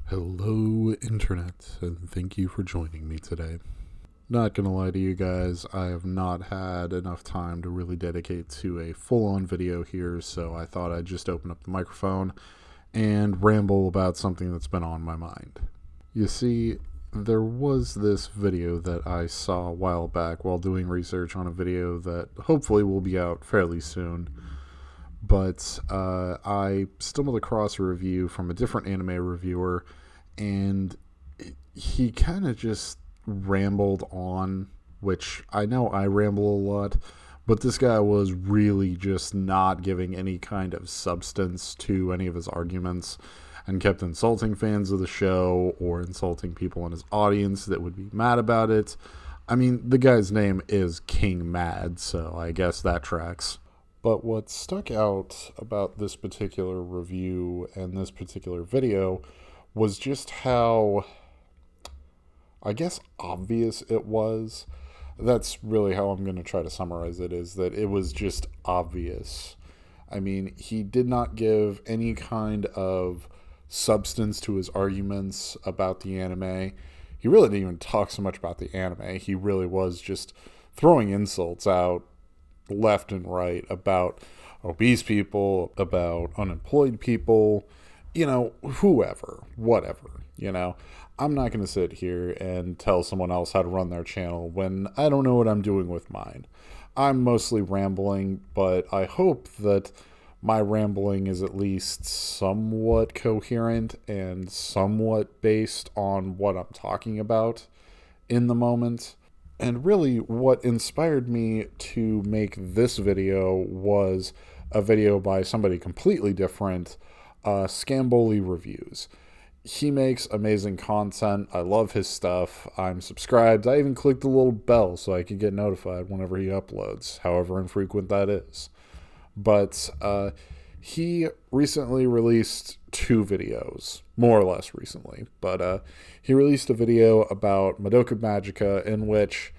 Hello, Internet, and thank you for joining me today. Not gonna lie to you guys, I have not had enough time to really dedicate to a full on video here, so I thought I'd just open up the microphone and ramble about something that's been on my mind. You see, there was this video that I saw a while back while doing research on a video that hopefully will be out fairly soon. But I stumbled across a review from a different anime reviewer, and he kind of just rambled on, which I know I ramble a lot, but this guy was really just not giving any kind of substance to any of his arguments and kept insulting fans of the show or insulting people in his audience that would be mad about it. I mean, the guy's name is King Mad, so I guess that tracks. But what stuck out about this particular review and this particular video was just how, I guess, obvious it was. That's really how I'm going to try to summarize it, is that it was just obvious. I mean, he did not give any kind of substance to his arguments about the anime. He really didn't even talk so much about the anime. He really was just throwing insults out left and right about obese people, about unemployed people, whoever, whatever, I'm not going to sit here and tell someone else how to run their channel when I don't know what I'm doing with mine. I'm mostly rambling, but I hope that my rambling is at least somewhat coherent and somewhat based on what I'm talking about in the moment. And really, what inspired me to make this video was a video by somebody completely different, Scamboli Reviews. He makes amazing content. I love his stuff. I'm subscribed. I even clicked the little bell so I could get notified whenever he uploads, however infrequent that is. But he recently released two videos, more or less recently. But he released a video about Madoka Magica in which,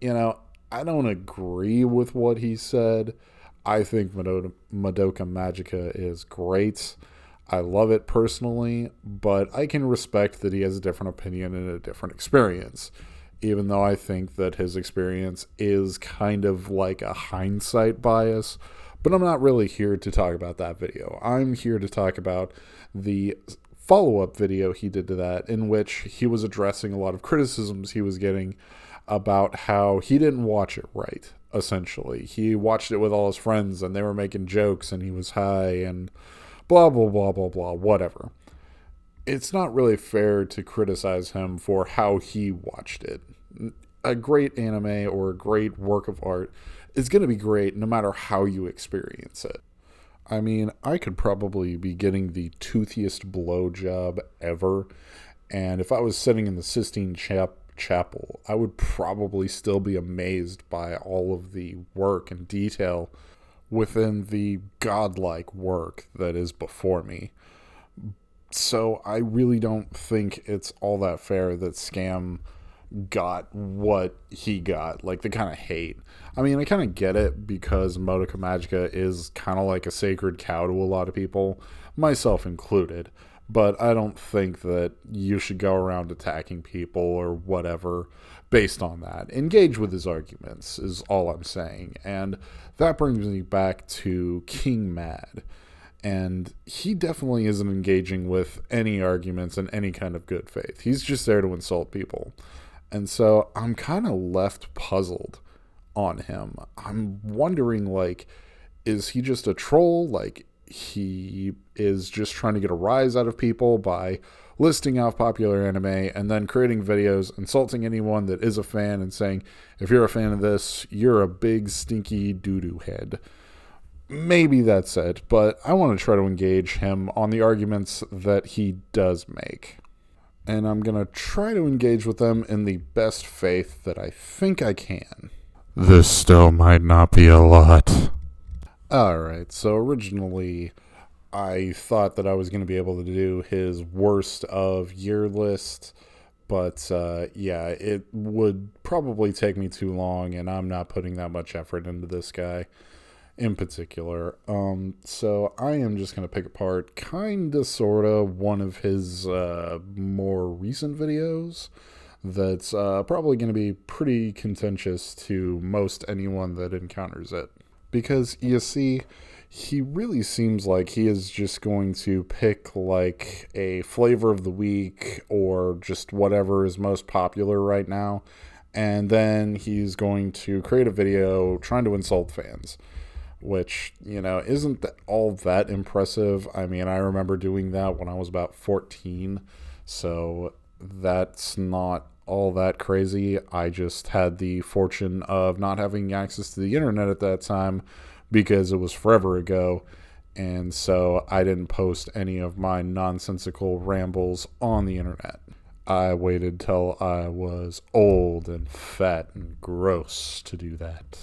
I don't agree with what he said. I think Madoka Magica is great. I love it personally, but I can respect that he has a different opinion and a different experience, even though I think that his experience is kind of like a hindsight bias. But I'm not really here to talk about that video. I'm here to talk about the follow-up video he did to that, in which he was addressing a lot of criticisms he was getting about how he didn't watch it right, essentially. He watched it with all his friends, and they were making jokes, and he was high, and blah, blah, blah, blah, blah, whatever. It's not really fair to criticize him for how he watched it. A great anime or a great work of art is going to be great no matter how you experience it. I mean, I could probably be getting the toothiest blowjob ever, and if I was sitting in the Sistine Chapel, I would probably still be amazed by all of the work and detail within the godlike work that is before me. So I really don't think it's all that fair that Scam got what he got, like the kind of hate. I mean, I kind of get it because Madoka Magica is kind of like a sacred cow to a lot of people, myself included. But I don't think that you should go around attacking people or whatever based on that. Engage with his arguments is all I'm saying. And that brings me back to King Mad. And he definitely isn't engaging with any arguments in any kind of good faith. He's just there to insult people. And so I'm kind of left puzzled on him. I'm wondering, is he just a troll? He is just trying to get a rise out of people by listing off popular anime and then creating videos insulting anyone that is a fan and saying, if you're a fan of this, you're a big stinky doo-doo head. Maybe that's it, but I want to try to engage him on the arguments that he does make. And I'm going to try to engage with them in the best faith that I think I can. This still might not be a lot. Alright, so originally I thought that I was going to be able to do his worst of year list, but it would probably take me too long, and I'm not putting that much effort into this guy. in particular. So I am just going to pick apart kind of sort of one of his more recent videos that's probably going to be pretty contentious to most anyone that encounters it. Because you see, he really seems like he is just going to pick like a flavor of the week or just whatever is most popular right now, and then he's going to create a video trying to insult fans, which, isn't all that impressive. I mean, I remember doing that when I was about 14, so that's not all that crazy. I just had the fortune of not having access to the internet at that time because it was forever ago, and so I didn't post any of my nonsensical rambles on the internet. I waited till I was old and fat and gross to do that.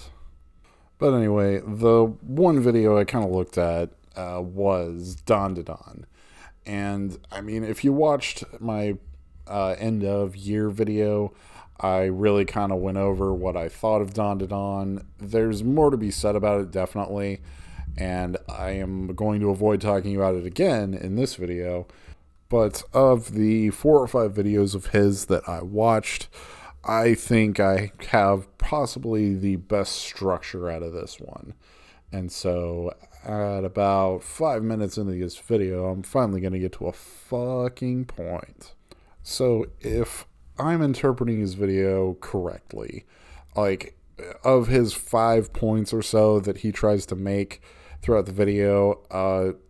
But anyway, the one video I kind of looked at was Don to Don. And I mean, if you watched my end of year video, I really kind of went over what I thought of Don to Don. There's more to be said about it, definitely. And I am going to avoid talking about it again in this video. But of the 4 or 5 videos of his that I watched, I think I have possibly the best structure out of this one. And so at about 5 minutes into this video, I'm finally going to get to a fucking point. So if I'm interpreting his video correctly, like of his 5 points or so that he tries to make throughout the video,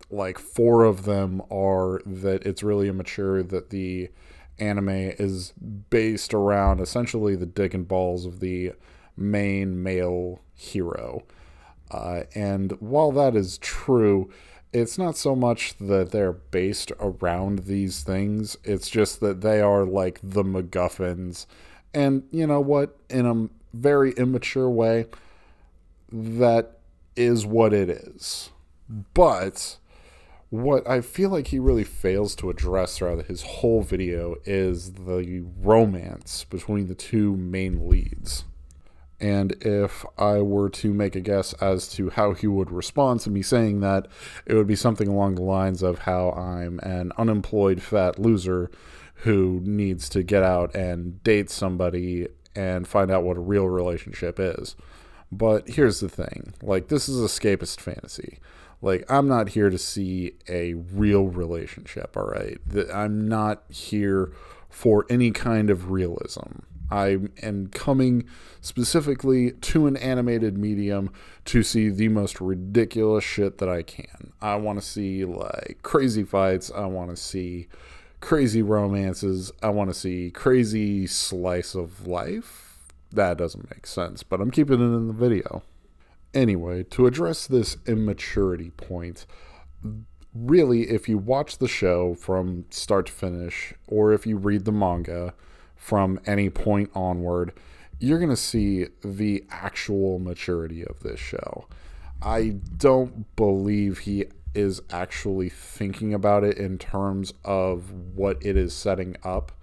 like 4 of them are that it's really immature, that the anime is based around essentially the dick and balls of the main male hero. And while that is true, it's not so much that they're based around these things. It's just that they are like the MacGuffins. And you know what? In a very immature way, that is what it is. But what I feel like he really fails to address throughout his whole video is the romance between the 2 main leads. And if I were to make a guess as to how he would respond to me saying that, it would be something along the lines of how I'm an unemployed fat loser who needs to get out and date somebody and find out what a real relationship is. But here's the thing, like, this is escapist fantasy. Like, I'm not here to see a real relationship, all right? I'm not here for any kind of realism. I am coming specifically to an animated medium to see the most ridiculous shit that I can. I want to see, like, crazy fights. I want to see crazy romances. I want to see crazy slice of life. That doesn't make sense, but I'm keeping it in the video. Anyway, to address this immaturity point, really, if you watch the show from start to finish, or if you read the manga from any point onward, you're going to see the actual maturity of this show. I don't believe he is actually thinking about it in terms of what it is setting up,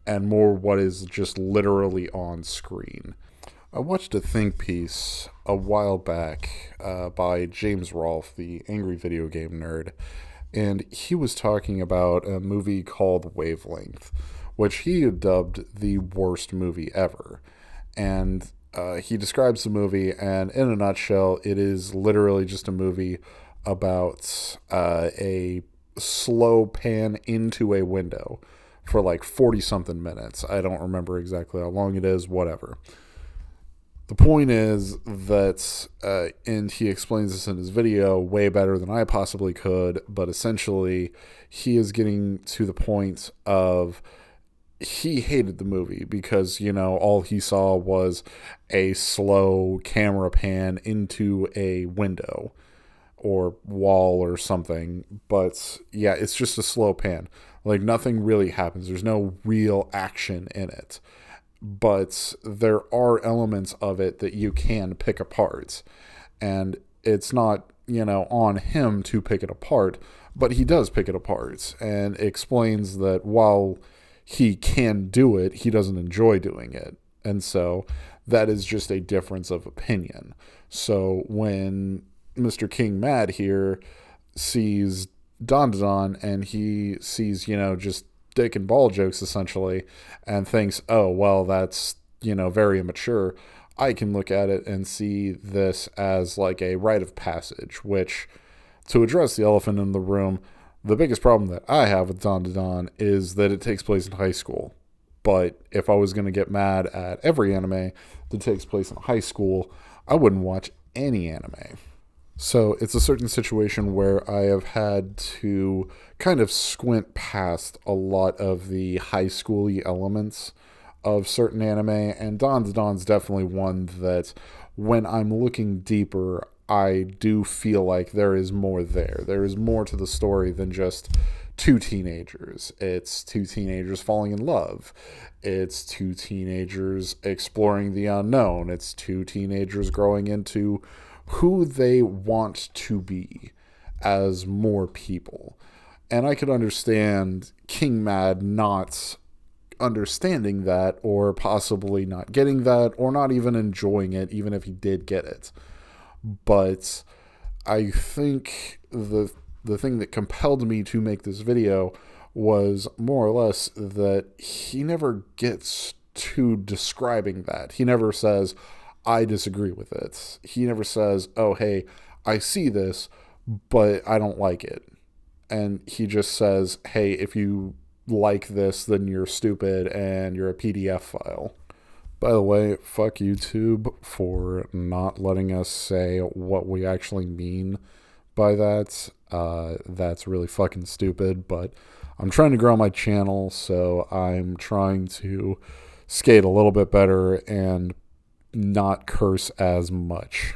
and more what is just literally on screen. I watched a think piece a while back by James Rolfe, the angry video game nerd, and he was talking about a movie called Wavelength, which he had dubbed the worst movie ever. And he describes the movie, and in a nutshell, it is literally just a movie about a slow pan into a window for like 40-something minutes. I don't remember exactly how long it is, whatever. The point is that, and he explains this in his video way better than I possibly could, but essentially he is getting to the point of he hated the movie because, all he saw was a slow camera pan into a window or wall or something. But yeah, it's just a slow pan. Like, nothing really happens. There's no real action in it. But there are elements of it that you can pick apart. And it's not, on him to pick it apart, but he does pick it apart and explains that while he can do it, he doesn't enjoy doing it. And so that is just a difference of opinion. So when Mr. King Mad here sees Don and he sees, just dick and ball jokes essentially and thinks, oh, well, that's, very immature. I can look at it and see this as like a rite of passage, which, to address the elephant in the room, the biggest problem that I have with Don is that it takes place in high school. But if I was going to get mad at every anime that takes place in high school, I wouldn't watch any anime. So it's a certain situation where I have had to kind of squint past a lot of the high school-y elements of certain anime, and Don's definitely one that when I'm looking deeper, I do feel like there is more there. There is more to the story than just two teenagers. It's two teenagers falling in love. It's two teenagers exploring the unknown. It's two teenagers growing into who they want to be as more people. And I could understand King Mad not understanding that, or possibly not getting that, or not even enjoying it, even if he did get it. But I think the thing that compelled me to make this video was more or less that he never gets to describing that. He never says, I disagree with it. He never says, oh, hey, I see this, but I don't like it. And he just says, hey, if you like this, then you're stupid and you're a PDF file. By the way, fuck YouTube for not letting us say what we actually mean by that. That's really fucking stupid, but I'm trying to grow my channel, so I'm trying to skate a little bit better and not curse as much.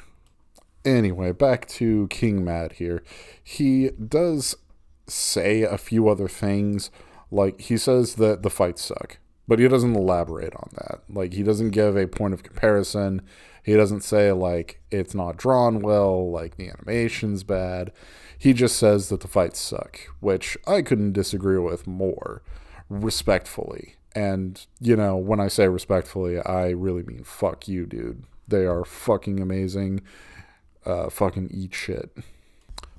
Anyway, back to King Mad here. He does say a few other things. Like, he says that the fights suck, but he doesn't elaborate on that. Like, he doesn't give a point of comparison. He doesn't say, like, it's not drawn well, like, the animation's bad. He just says that the fights suck, which I couldn't disagree with more, respectfully. And, when I say respectfully, I really mean fuck you, dude. They are fucking amazing. Fucking eat shit.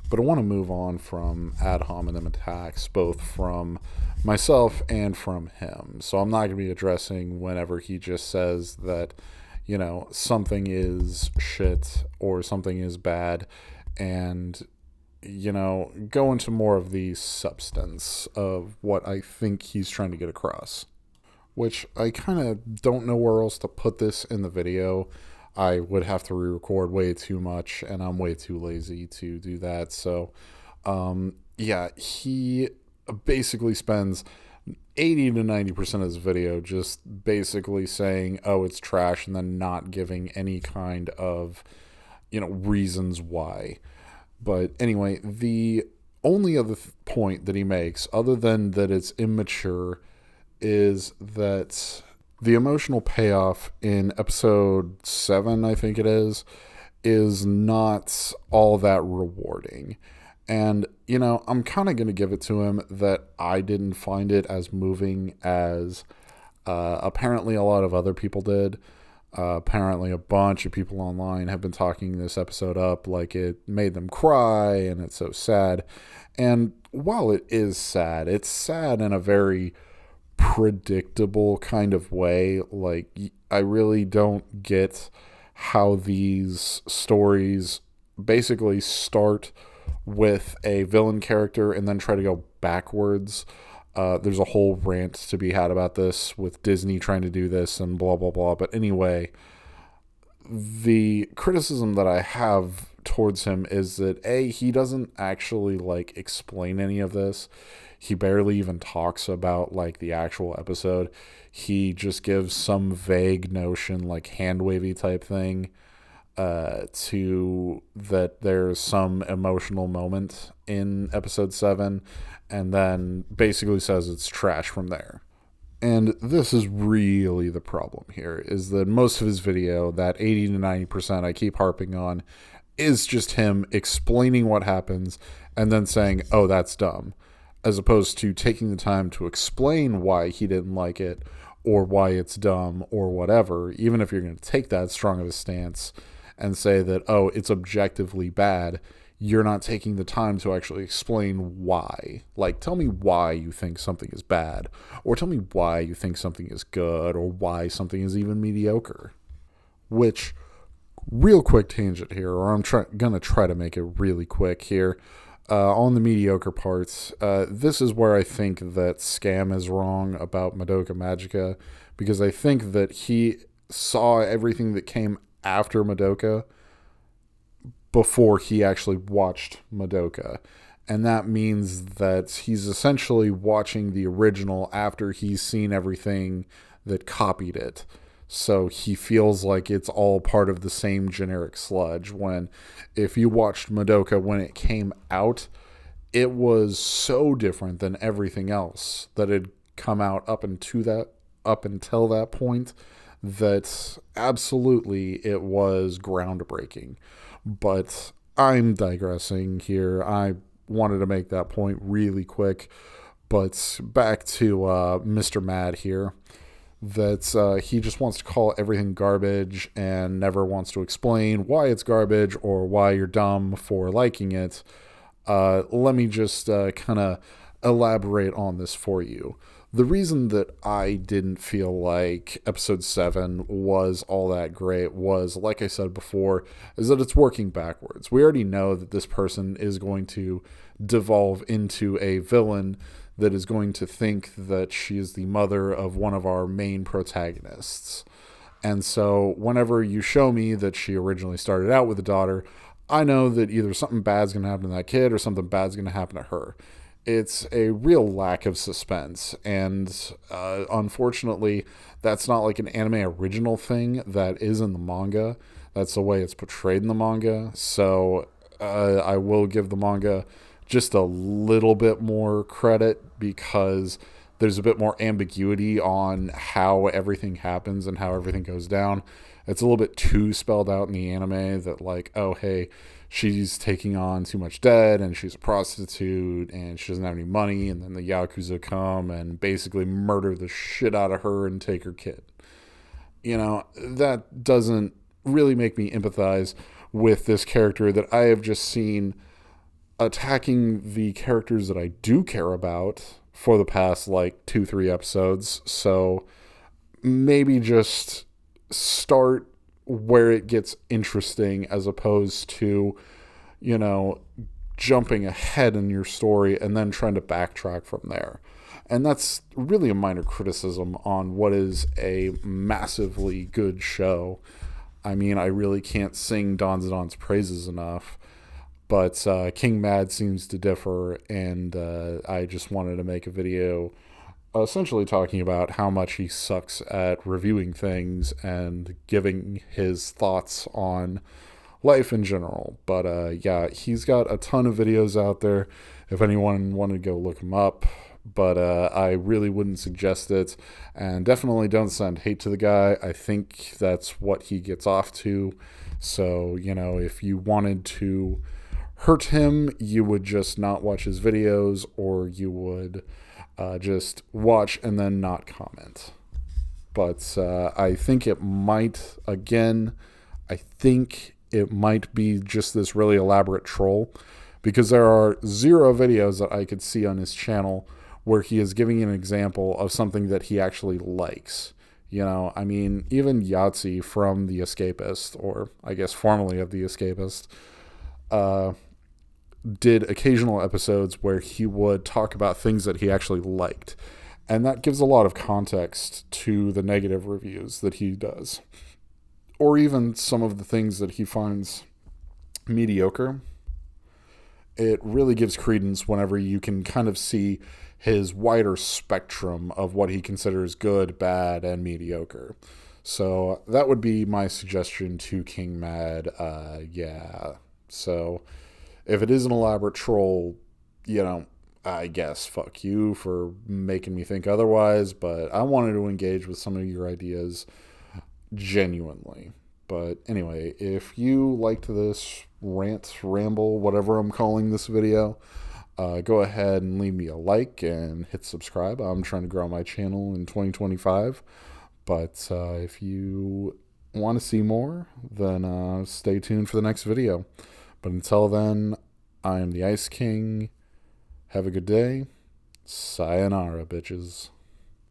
But I want to move on from ad hominem attacks, both from myself and from him. So I'm not going to be addressing whenever he just says that, something is shit or something is bad, and, go into more of the substance of what I think he's trying to get across. Which I kind of don't know where else to put this in the video. I would have to re-record way too much, and I'm way too lazy to do that. So, he basically spends 80 to 90% of his video just basically saying, oh, it's trash, and then not giving any kind of, reasons why. But anyway, the only other point that he makes, other than that it's immature, is that the emotional payoff in episode 7, I think it is not all that rewarding. And, I'm kind of going to give it to him that I didn't find it as moving as apparently a lot of other people did. Apparently a bunch of people online have been talking this episode up like it made them cry and it's so sad. And while it is sad, it's sad in a very predictable kind of way. Like, I really don't get how these stories basically start with a villain character and then try to go backwards. There's a whole rant to be had about this with Disney trying to do this and blah, blah, blah. But anyway, the criticism that I have towards him is that, A, he doesn't actually, explain any of this. He barely even talks about, the actual episode. He just gives some vague notion, hand-wavy type thing, to that there's some emotional moment in episode 7, and then basically says it's trash from there. And this is really the problem here, is that most of his video, that 80 to 90% I keep harping on, is just him explaining what happens and then saying, oh, that's dumb, as opposed to taking the time to explain why he didn't like it or why it's dumb or whatever, even if you're going to take that strong of a stance and say that, oh, it's objectively bad, you're not taking the time to actually explain why. Like, tell me why you think something is bad, or tell me why you think something is good, or why something is even mediocre. Which, real quick tangent here, or I'm gonna try to make it really quick here. On the mediocre parts, this is where I think that Scam is wrong about Madoka Magica, because I think that he saw everything that came after Madoka before he actually watched Madoka. And that means that he's essentially watching the original after he's seen everything that copied it. So he feels like it's all part of the same generic sludge, when if you watched Madoka when it came out, it was so different than everything else that had come out up until that point, that absolutely it was groundbreaking. But I'm digressing here. I wanted to make that point really quick. But back to Mr. Mad here, that he just wants to call everything garbage and never wants to explain why it's garbage or why you're dumb for liking it. Let me just kind of elaborate on this for you. The reason that I didn't feel like episode 7 was all that great was, like I said before, is that it's working backwards. We already know that this person is going to devolve into a villain that is going to think that she is the mother of one of our main protagonists. And so whenever you show me that she originally started out with a daughter, I know that either something bad's going to happen to that kid or something bad's going to happen to her. It's a real lack of suspense, and unfortunately, that's not like an anime original thing that is in the manga. That's the way it's portrayed in the manga, so I will give the manga just a little bit more credit, because there's a bit more ambiguity on how everything happens and how everything goes down. It's a little bit too spelled out in the anime that, like, oh, hey, she's taking on too much debt and she's a prostitute and she doesn't have any money, and then the Yakuza come and basically murder the shit out of her and take her kid. You know, that doesn't really make me empathize with this character that I have just seen attacking the characters that I do care about for the past, like, 2-3 episodes. So maybe just start where it gets interesting, as opposed to, you know, jumping ahead in your story and then trying to backtrack from there. And that's really a minor criticism on what is a massively good show. I mean, I really can't sing Danzadon's praises enough, but King Mad seems to differ, and I just wanted to make a video essentially talking about how much he sucks at reviewing things and giving his thoughts on life in general. But yeah, he's got a ton of videos out there if anyone wanted to go look him up. But I really wouldn't suggest it, and definitely don't send hate to the guy. I think that's what he gets off to. So, you know, if you wanted to hurt him, you would just not watch his videos, or you would just watch and then not comment. But I think it might, again, I think it might be just this really elaborate troll, because there are 0 videos that I could see on his channel where he is giving an example of something that he actually likes. You know, I mean, even Yahtzee from The Escapist, or I guess formerly of The Escapist, did occasional episodes where he would talk about things that he actually liked. And that gives a lot of context to the negative reviews that he does. Or even some of the things that he finds mediocre. It really gives credence whenever you can kind of see his wider spectrum of what he considers good, bad, and mediocre. So that would be my suggestion to King Mad. Yeah. So if it is an elaborate troll, you know, I guess fuck you for making me think otherwise, but I wanted to engage with some of your ideas genuinely. But anyway, if you liked this rant, ramble, whatever I'm calling this video, go ahead and leave me a like and hit subscribe. I'm trying to grow my channel in 2025. But if you want to see more, then stay tuned for the next video. But until then, I am the Ice King. Have a good day. Sayonara, bitches.